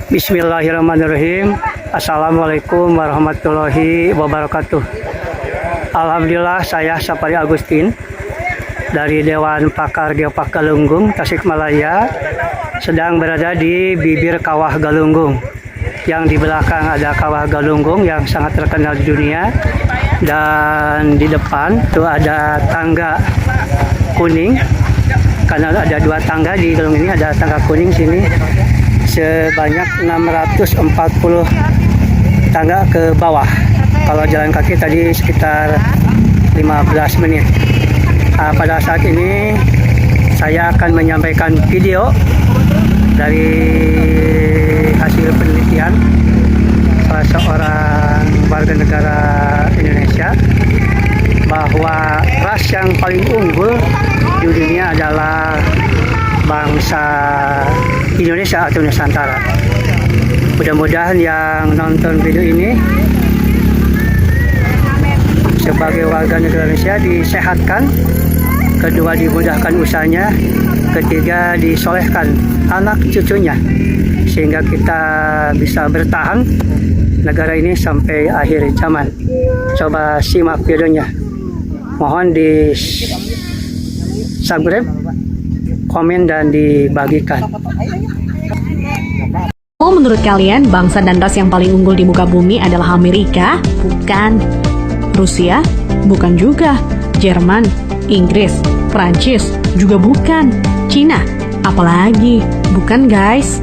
Bismillahirrahmanirrahim. Assalamualaikum warahmatullahi wabarakatuh. Alhamdulillah, saya Sapari Agustin dari Dewan Pakar Geopark Galunggung, Tasikmalaya, sedang berada di bibir Kawah Galunggung. Yang di belakang ada Kawah Galunggung yang sangat terkenal di dunia, dan di depan itu ada tangga kuning. Karena ada dua tangga di Galunggung ini, ada tangga kuning sini sebanyak 640 tangga ke bawah. Kalau jalan kaki tadi sekitar 15 menit. Pada saat ini saya akan menyampaikan video dari hasil penelitian salah seorang warga negara Indonesia bahwa ras yang paling unggul di dunia adalah bangsa Indonesia atau Nusantara. Mudah-mudahan yang nonton video ini sebagai warga negara Indonesia disehatkan, kedua dimudahkan usahanya, ketiga disolehkan anak cucunya, sehingga kita bisa bertahan negara ini sampai akhir zaman. Coba simak videonya. Mohon di subscribe, komen, dan dibagikan. Menurut kalian, bangsa dan ras yang paling unggul di muka bumi adalah Amerika? Bukan. Rusia? Bukan juga. Jerman? Inggris? Prancis? Juga bukan. Cina? Apalagi? Bukan, guys.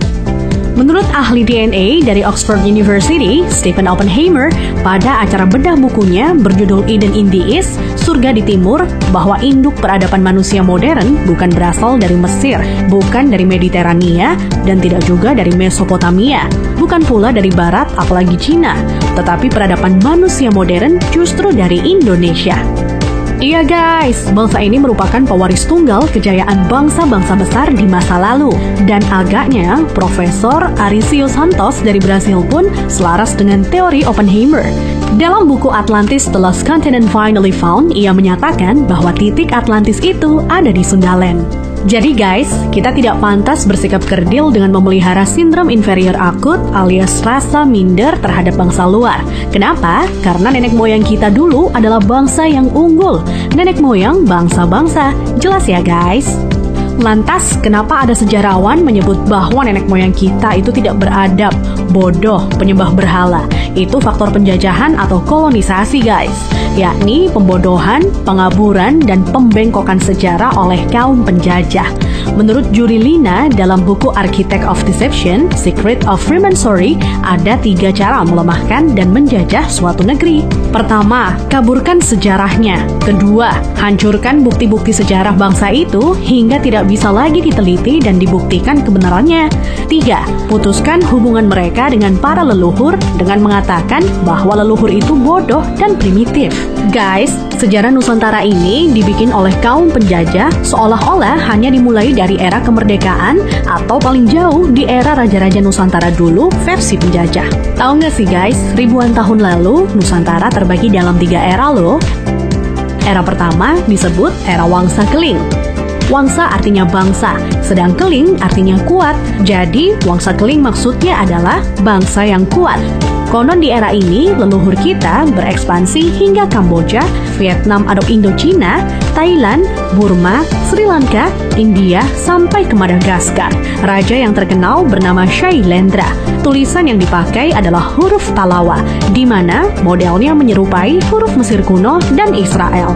Menurut ahli DNA dari Oxford University, Stephen Oppenheimer, pada acara bedah bukunya berjudul Eden in the East, Surga di Timur, bahwa induk peradaban manusia modern bukan berasal dari Mesir, bukan dari Mediterania, dan tidak juga dari Mesopotamia, bukan pula dari Barat apalagi Cina, tetapi peradaban manusia modern justru dari Indonesia. Iya guys, bangsa ini merupakan pewaris tunggal kejayaan bangsa-bangsa besar di masa lalu. Dan agaknya, Profesor Arício Santos dari Brasil pun selaras dengan teori Oppenheimer. Dalam buku Atlantis The Lost Continent Finally Found, ia menyatakan bahwa titik Atlantis itu ada di Sundaland. Jadi guys, kita tidak pantas bersikap kerdil dengan memelihara sindrom inferior akut alias rasa minder terhadap bangsa luar. Kenapa? Karena nenek moyang kita dulu adalah bangsa yang unggul. Nenek moyang bangsa-bangsa. Jelas ya guys? Lantas, kenapa ada sejarawan menyebut bahwa nenek moyang kita itu tidak beradab, bodoh, penyembah berhala? Itu faktor penjajahan atau kolonisasi guys, yakni pembodohan, pengaburan, dan pembengkokan sejarah oleh kaum penjajah. Menurut Julie Lina dalam buku Architect of Deception, Secret of Freemasonry, ada 3 cara melemahkan dan menjajah suatu negeri. Pertama, kaburkan sejarahnya. Kedua, hancurkan bukti-bukti sejarah bangsa itu hingga tidak bisa lagi diteliti dan dibuktikan kebenarannya. 3, putuskan hubungan mereka dengan para leluhur dengan mengatakan bahwa leluhur itu bodoh dan primitif. Guys, sejarah Nusantara ini dibikin oleh kaum penjajah seolah-olah hanya dimulai dari era kemerdekaan atau paling jauh di era Raja-Raja Nusantara dulu versi penjajah. Tahu nggak sih guys, ribuan tahun lalu Nusantara terbagi dalam 3 era loh. Era pertama disebut era Wangsa Keling. Wangsa artinya bangsa, sedang Keling artinya kuat. Jadi, Wangsa Keling maksudnya adalah bangsa yang kuat. Konon di era ini, leluhur kita berekspansi hingga Kamboja, Vietnam atau Indochina, Thailand, Burma, Sri Lanka, India, sampai ke Madagaskar. Raja yang terkenal bernama Shailendra. Tulisan yang dipakai adalah huruf Talawa, di mana modelnya menyerupai huruf Mesir kuno dan Israel.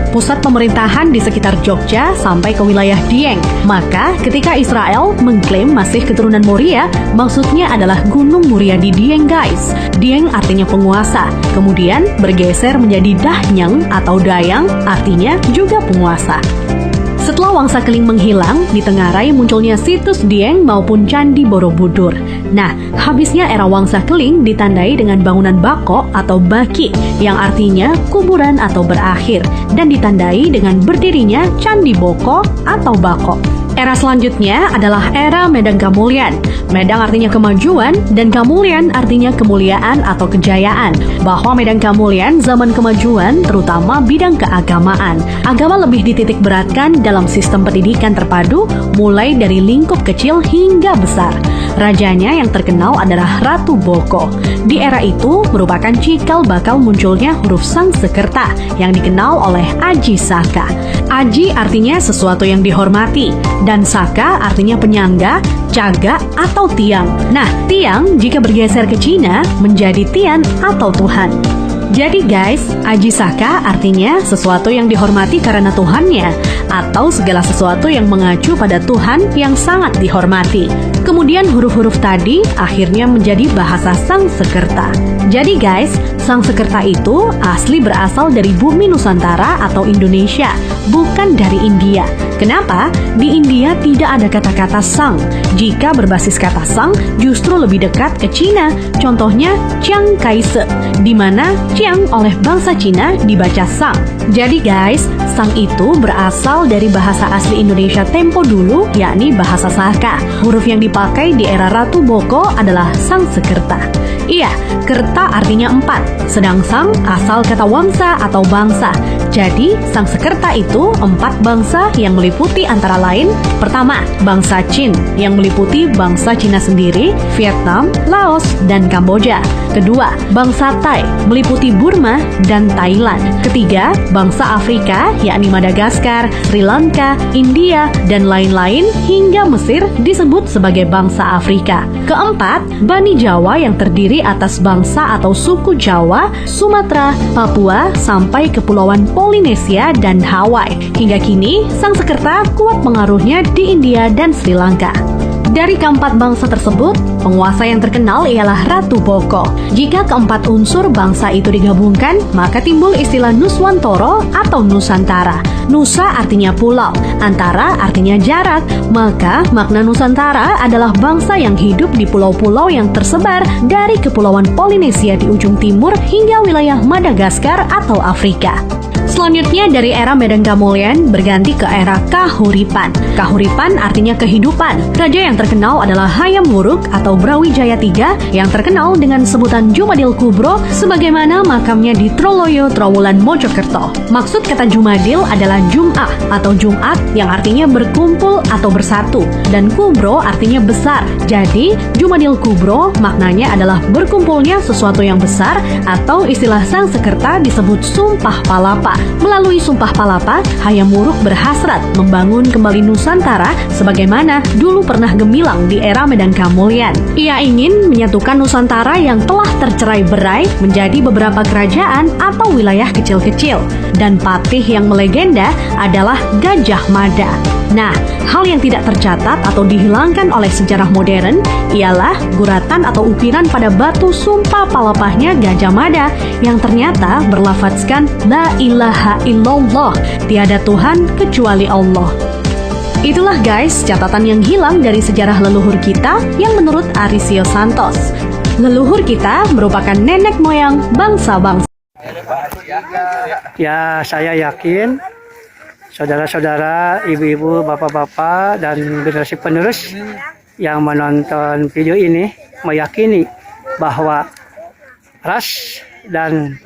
Pusat pemerintahan di sekitar Jogja sampai ke wilayah Dieng. Maka ketika Israel mengklaim masih keturunan Moria, maksudnya adalah Gunung Muria di Dieng guys. Dieng artinya penguasa, kemudian bergeser menjadi Dahnyang atau Dayang, artinya juga penguasa. Setelah Wangsa Keling menghilang, ditengarai munculnya situs Dieng maupun Candi Borobudur. Nah, habisnya era Wangsa Keling ditandai dengan bangunan Bako atau Baki, yang artinya kuburan atau berakhir, dan ditandai dengan berdirinya Candi Boko atau Bako. Era selanjutnya adalah era Medang Kamulyan. Medang artinya kemajuan dan Kamulyan artinya kemuliaan atau kejayaan. Bahwa Medang Kamulyan zaman kemajuan terutama bidang keagamaan. Agama lebih dititik beratkan dalam sistem pendidikan terpadu mulai dari lingkup kecil hingga besar. Rajanya yang terkenal adalah Ratu Boko. Di era itu merupakan cikal bakal munculnya huruf Sangsekerta yang dikenal oleh Aji Saka. Aji artinya sesuatu yang dihormati, dan Saka artinya penyangga, caga, atau tiang. Nah, tiang jika bergeser ke Cina menjadi tian atau Tuhan. Jadi guys, Aji Saka artinya sesuatu yang dihormati karena Tuhannya, atau segala sesuatu yang mengacu pada Tuhan yang sangat dihormati. Kemudian huruf-huruf tadi akhirnya menjadi bahasa Sangsekerta. Jadi guys, Sangsekerta itu asli berasal dari bumi Nusantara atau Indonesia, bukan dari India. Kenapa? Di India tidak ada kata-kata sang. Jika berbasis kata sang, justru lebih dekat ke Cina. Contohnya Chiang Kai-shek, di mana Chiang oleh bangsa Cina dibaca sang. Jadi guys, sang itu berasal dari bahasa asli Indonesia tempo dulu, yakni bahasa Saka. Huruf yang dipakai di era Ratu Boko adalah Sangsekerta. Iya, kerta artinya 4, sedang sang asal kata wangsa atau bangsa. Jadi, Sangsekerta itu 4 bangsa yang meliputi antara lain, pertama, bangsa Qin yang meliputi bangsa Cina sendiri, Vietnam, Laos, dan Kamboja. Kedua, bangsa Thai meliputi Burma dan Thailand. Ketiga, bangsa Afrika yakni Madagaskar, Sri Lanka, India, dan lain-lain hingga Mesir disebut sebagai bangsa Afrika. Keempat, Bani Jawa yang terdiri atas bangsa atau suku Jawa, Sumatera, Papua, sampai Kepulauan Polinesia dan Hawaii. Hingga kini, Sangsekerta kuat pengaruhnya di India dan Sri Lanka. Dari keempat bangsa tersebut, penguasa yang terkenal ialah Ratu Boko. Jika keempat unsur bangsa itu digabungkan, maka timbul istilah Nuswantara atau Nusantara. Nusa artinya pulau, antara artinya jarak, maka makna Nusantara adalah bangsa yang hidup di pulau-pulau yang tersebar dari Kepulauan Polinesia di ujung timur hingga wilayah Madagaskar atau Afrika. Selanjutnya dari era Medan Kamulyan berganti ke era Kahuripan. Kahuripan artinya kehidupan. Raja yang terkenal adalah Hayam Wuruk atau Brawijaya III yang terkenal dengan sebutan Jumadil Kubro sebagaimana makamnya di Troloyo, Trowulan, Mojokerto. Maksud kata Jumadil adalah Jum'ah atau Jumat yang artinya berkumpul atau bersatu, dan Kubro artinya besar. Jadi Jumadil Kubro maknanya adalah berkumpulnya sesuatu yang besar, atau istilah Sangsekerta disebut Sumpah Palapa. Melalui Sumpah Palapa, Hayam Wuruk berhasrat membangun kembali Nusantara sebagaimana dulu pernah gemilang di era Medan Kamulyan. Ia ingin menyatukan Nusantara yang telah tercerai-berai menjadi beberapa kerajaan atau wilayah kecil-kecil. Dan patih yang melegenda adalah Gajah Mada. Nah, hal yang tidak tercatat atau dihilangkan oleh sejarah modern ialah guratan atau ukiran pada batu sumpah palapahnya Gajah Mada yang ternyata berlafadzkan La ilaha illallah, tiada Tuhan kecuali Allah. Itulah guys catatan yang hilang dari sejarah leluhur kita yang menurut Arisio Santos. Leluhur kita merupakan nenek moyang bangsa-bangsa. Ya, saya yakin saudara-saudara, ibu-ibu, bapak-bapak, dan generasi penerus yang menonton video ini meyakini bahwa ras dan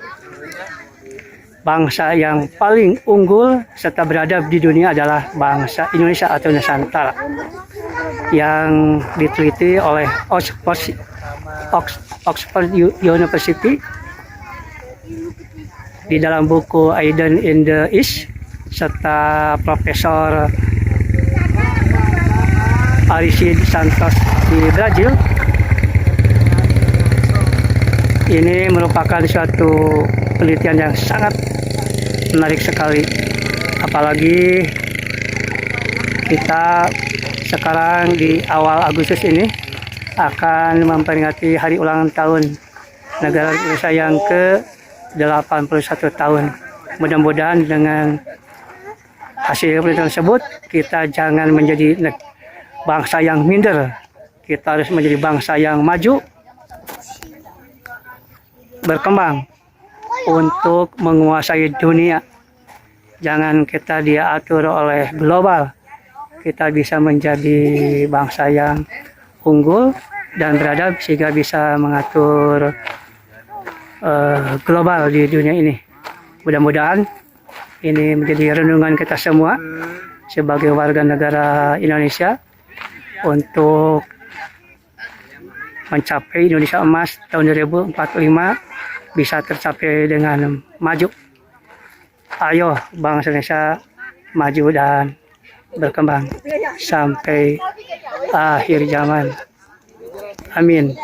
bangsa yang paling unggul serta beradab di dunia adalah bangsa Indonesia atau Nusantara yang diteliti oleh Oxford University di dalam buku Eden in the East serta Profesor Arisio Santos di Brazil. Ini merupakan suatu penelitian yang sangat menarik sekali, apalagi kita sekarang di awal Agustus ini akan memperingati hari ulang tahun negara Indonesia yang ke-81 tahun. Mudah-mudahan dengan hasil penelitian tersebut kita jangan menjadi bangsa yang minder, kita harus menjadi bangsa yang maju, berkembang untuk menguasai dunia. Jangan kita diatur oleh global, kita bisa menjadi bangsa yang unggul dan beradab sehingga bisa mengatur global di dunia ini. Mudah-mudahan ini menjadi renungan kita semua sebagai warga negara Indonesia untuk mencapai Indonesia Emas tahun 2045 bisa tercapai dengan maju. Ayo bangsa Indonesia maju dan berkembang sampai akhir zaman. Amin.